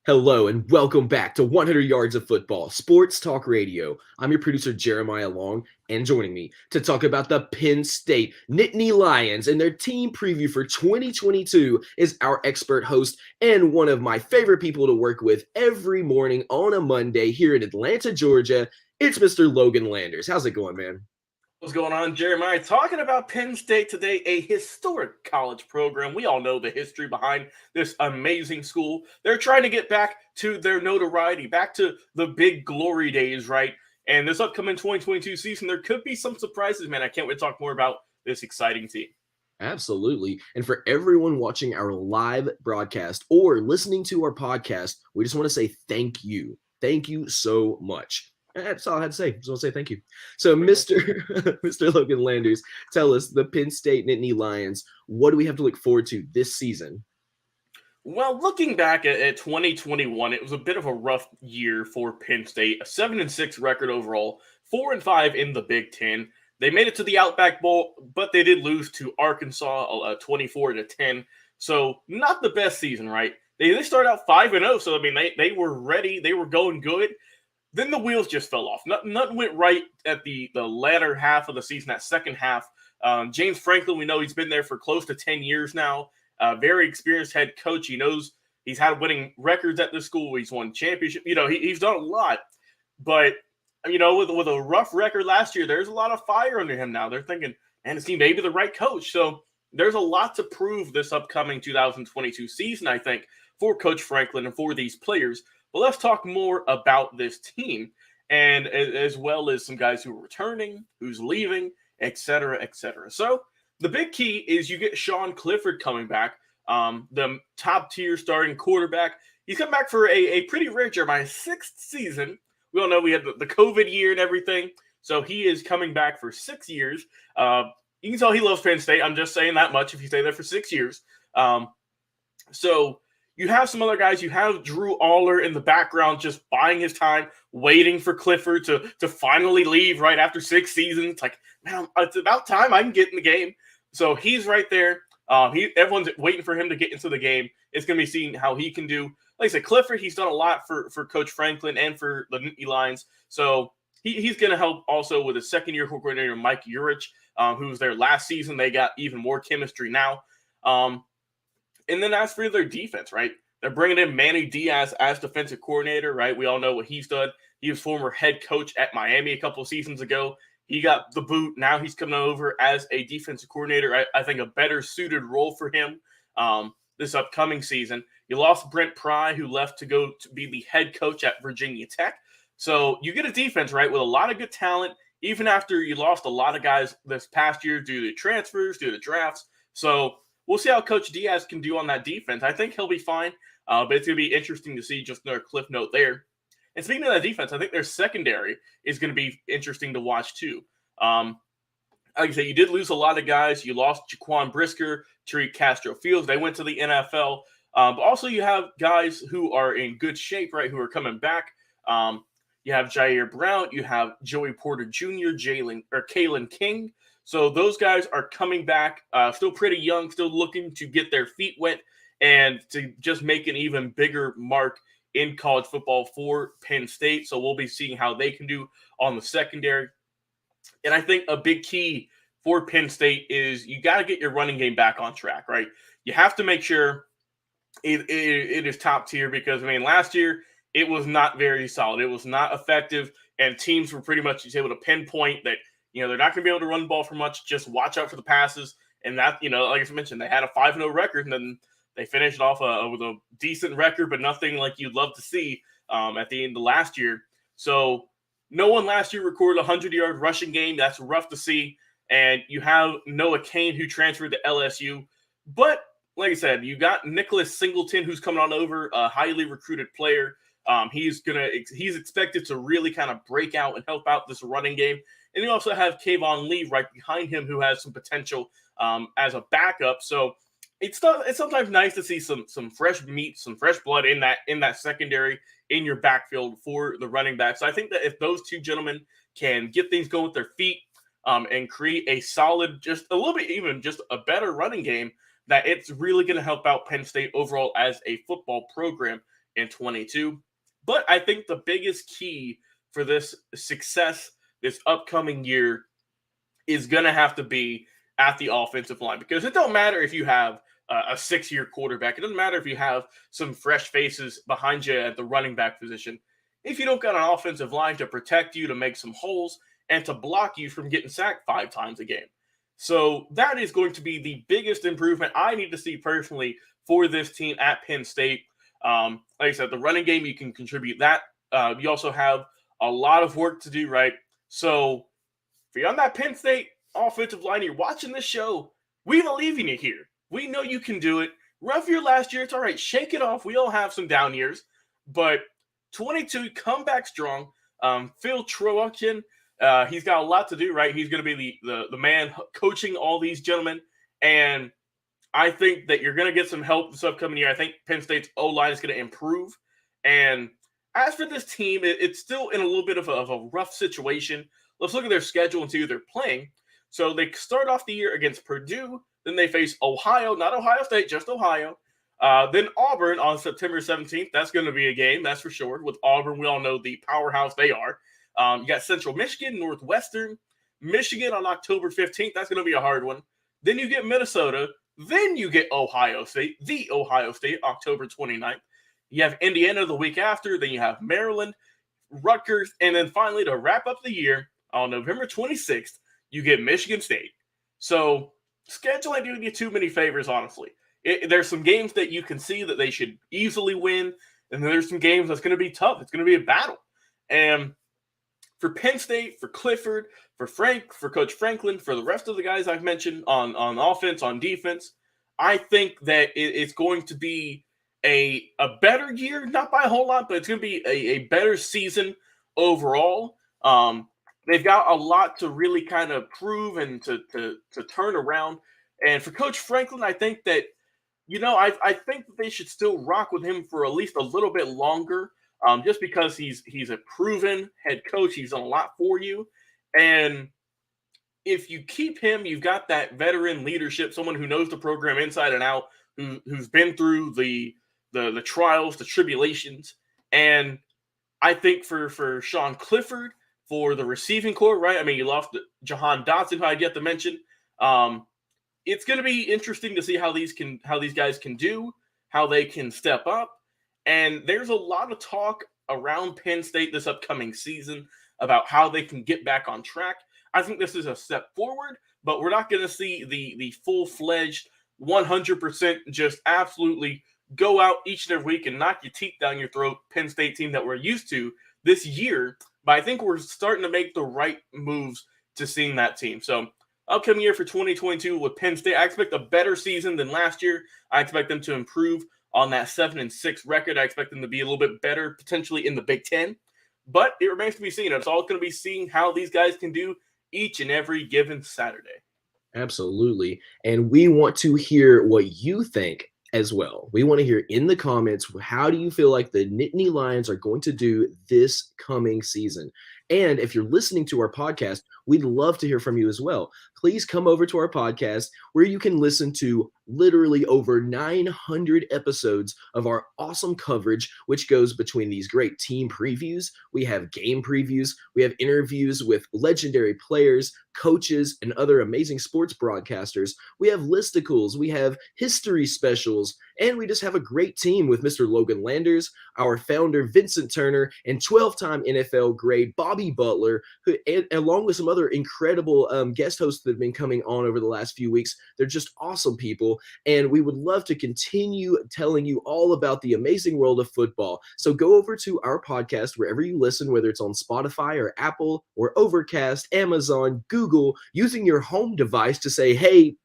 Hello and welcome back to 100 Yards of Football, Sports Talk Radio. I'm your producer, Jeremiah Long, and joining me to talk about the Penn State Nittany Lions and their team preview for 2022 is our expert host and one of my favorite people to work with every morning on a Monday here in Atlanta, Georgia. It's Mr. Logan Landers. How's it going, man? What's going on, Jeremiah? Talking about Penn State today, a historic college program. We all know the history behind this amazing school. They're trying to get back to their notoriety, back to the big glory days, right? And this upcoming 2022 season, there could be some surprises, man. I can't wait to talk more about this exciting team. Absolutely. And for everyone watching our live broadcast or listening to our podcast, we just want to say thank you. Thank you so much. That's all I had to say. Just want to say thank you. So, Mr. Mr. Logan Landers, tell us the Penn State Nittany Lions. What do we have to look forward to this season? Well, looking back at 2021, it was a bit of a rough year for Penn State. A 7-6 record overall, 4-5 in the Big Ten. They made it to the Outback Bowl, but they did lose to Arkansas 24-10. So not the best season, right? They started out 5-0, so I mean they were ready, they were going good. Then the wheels just fell off. Nothing went right at the latter half of the season, that second half. James Franklin, we know he's been there for close to 10 years now. Very experienced head coach. He knows he's had winning records at this school. He's won championship. He's done a lot. But, with a rough record last year, there's a lot of fire under him now. They're thinking, man, is he maybe the right coach? So there's a lot to prove this upcoming 2022 season, I think, for Coach Franklin and for these players. But let's talk more about this team, and as well as some guys who are returning, who's leaving, et cetera, et cetera. So the big key is you get Sean Clifford coming back, the top-tier starting quarterback. He's come back for a pretty rare Jeremiah sixth season. We all know we had the COVID year and everything, so he is coming back for 6 years. You can tell he loves Penn State. I'm just saying that much if you stay there for 6 years. So you have some other guys. You have Drew Aller in the background just buying his time, waiting for Clifford to finally leave right after 6 seasons. It's like, man, it's about time I can get in the game. So he's right there. Everyone's waiting for him to get into the game. It's going to be seeing how he can do. Like I said, Clifford, he's done a lot for Coach Franklin and for the Nittany Lions. So he's going to help also with his second-year coordinator, Mike Urich, who was there last season. They got even more chemistry now. And then as for their defense, right? They're bringing in Manny Diaz as defensive coordinator, right? We all know what he's done. He was former head coach at Miami a couple of seasons ago. He got the boot. Now he's coming over as a defensive coordinator. I think a better suited role for him this upcoming season. You lost Brent Pry, who left to go to be the head coach at Virginia Tech. So you get a defense, right, with a lot of good talent, even after you lost a lot of guys this past year due to transfers, due to drafts. So we'll see how Coach Diaz can do on that defense. I think he'll be fine, but it's going to be interesting to see just another cliff note there. And speaking of that defense, I think their secondary is going to be interesting to watch too. Like I said, you did lose a lot of guys. You lost Jaquan Brisker, Tariq Castro-Fields. They went to the NFL. But also you have guys who are in good shape, right, who are coming back. You have Jair Brown. You have Joey Porter Jr., Kalen King. So those guys are coming back, still pretty young, still looking to get their feet wet and to just make an even bigger mark in college football for Penn State. So we'll be seeing how they can do on the secondary. And I think a big key for Penn State is you got to get your running game back on track, right? You have to make sure it is top tier because, I mean, last year it was not very solid. It was not effective, and teams were pretty much able to pinpoint that, they're not going to be able to run the ball for much. Just watch out for the passes. And that, like I mentioned, they had a 5-0 record, and then they finished off with a decent record, but nothing like you'd love to see at the end of last year. So no one last year recorded a 100-yard rushing game. That's rough to see. And you have Noah Cain, who transferred to LSU. But like I said, you got Nicholas Singleton, who's coming on over, a highly recruited player. He's expected to really kind of break out and help out this running game. And you also have Kayvon Lee right behind him, who has some potential as a backup. So it's sometimes nice to see some fresh meat, some fresh blood in that secondary, in your backfield for the running back. So I think that if those two gentlemen can get things going with their feet and create a solid, just a little bit, even just a better running game, that it's really going to help out Penn State overall as a football program. in 22. But I think the biggest key for this success this upcoming year is going to have to be at the offensive line, because it don't matter if you have a 6-year quarterback. It doesn't matter if you have some fresh faces behind you at the running back position. If you don't got an offensive line to protect you, to make some holes, and to block you from getting sacked 5 times a game. So that is going to be the biggest improvement I need to see personally for this team at Penn State. Like I said, the running game, you can contribute that. You also have a lot of work to do, right? So if you're on that Penn State offensive line, you're watching this show, we believe in you here. We know you can do it. Rough year last year, it's all right. Shake it off. We all have some down years. But 22, come back strong. Phil Trojan, he's got a lot to do, right? He's going to be the man coaching all these gentlemen. And I think that you're going to get some help this upcoming year. I think Penn State's O-line is going to improve. And as for this team, it's still in a little bit of a rough situation. Let's look at their schedule and see who they're playing. So they start off the year against Purdue. Then they face Ohio, not Ohio State, just Ohio. Then Auburn on September 17th. That's going to be a game, that's for sure. With Auburn, we all know the powerhouse they are. You got Central Michigan, Northwestern, Michigan on October 15th. That's going to be a hard one. Then you get Minnesota. Then you get Ohio State, October 29th. You have Indiana the week after. Then you have Maryland, Rutgers. And then finally, to wrap up the year, on November 26th, you get Michigan State. So schedule ain't doing you too many favors, honestly. There's some games that you can see that they should easily win, and then there's some games that's going to be tough. It's going to be a battle. And for Penn State, for Clifford, for Frank, for Coach Franklin, for the rest of the guys I've mentioned on offense, on defense, I think that it's going to be a better year, not by a whole lot, but it's going to be a better season overall. They've got a lot to really kind of prove and to turn around. And for Coach Franklin, I think that, I think that they should still rock with him for at least a little bit longer, just because he's a proven head coach. He's done a lot for you. And if you keep him, you've got that veteran leadership, someone who knows the program inside and out, who's been through the trials, the tribulations. And I think for Sean Clifford, for the receiving core, right? I mean, you lost Jahan Dotson, who I'd yet to mention. It's going to be interesting to see how these guys can do, how they can step up. And there's a lot of talk around Penn State this upcoming season about how they can get back on track. I think this is a step forward, but we're not going to see the full-fledged 100% just absolutely go out each and every week and knock your teeth down your throat Penn State team that we're used to this year. But I think we're starting to make the right moves to seeing that team. So upcoming year for 2022 with Penn State, I expect a better season than last year. I expect them to improve on that 7-6 record. I expect them to be a little bit better potentially in the Big Ten. But it remains to be seen. It's all going to be seeing how these guys can do each and every given Saturday. Absolutely. And we want to hear what you think as well. We want to hear in the comments, how do you feel like the Nittany Lions are going to do this coming season? And if you're listening to our podcast, we'd love to hear from you as well. Please come over to our podcast where you can listen to literally over 900 episodes of our awesome coverage, which goes between these great team previews. We have game previews. We have interviews with legendary players, coaches, and other amazing sports broadcasters. We have listicles. We have history specials. And we just have a great team with Mr. Logan Landers, our founder, Vincent Turner, and 12-time NFL grade Bobby Butler, who, along with some other incredible guest hosts that have been coming on over the last few weeks. They're just awesome people, and we would love to continue telling you all about the amazing world of football. So go over to our podcast wherever you listen, whether it's on Spotify or Apple or Overcast, Amazon, Google, using your home device to say, hey,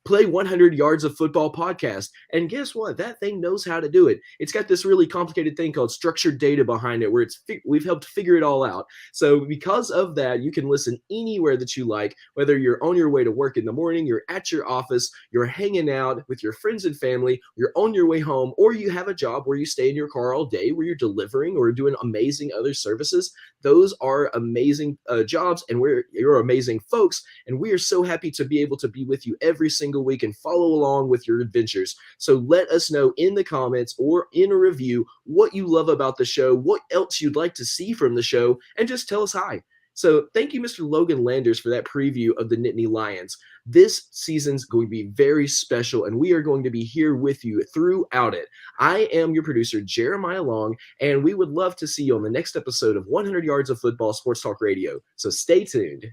play 100 Yards of Football podcast. And guess what? That thing knows how to do it. It's got this really complicated thing called structured data behind it where we've helped figure it all out. So because of that, you can listen anywhere that you like, whether you're on your way to work in the morning, you're at your office, you're hanging out with your friends and family, you're on your way home, or you have a job where you stay in your car all day, where you're delivering or doing amazing other services. Those are amazing jobs, and you're amazing folks, and we are so happy to be able to be with you every single single week and follow along with your adventures. So let us know in the comments or in a review what you love about the show, what else you'd like to see from the show, and just tell us hi. So thank you, Mr. Logan Landers, for that preview of the Nittany Lions. This season's going to be very special, and we are going to be here with you throughout it. I am your producer, Jeremiah Long, and we would love to see you on the next episode of 100 Yards of Football Sports Talk Radio. So stay tuned.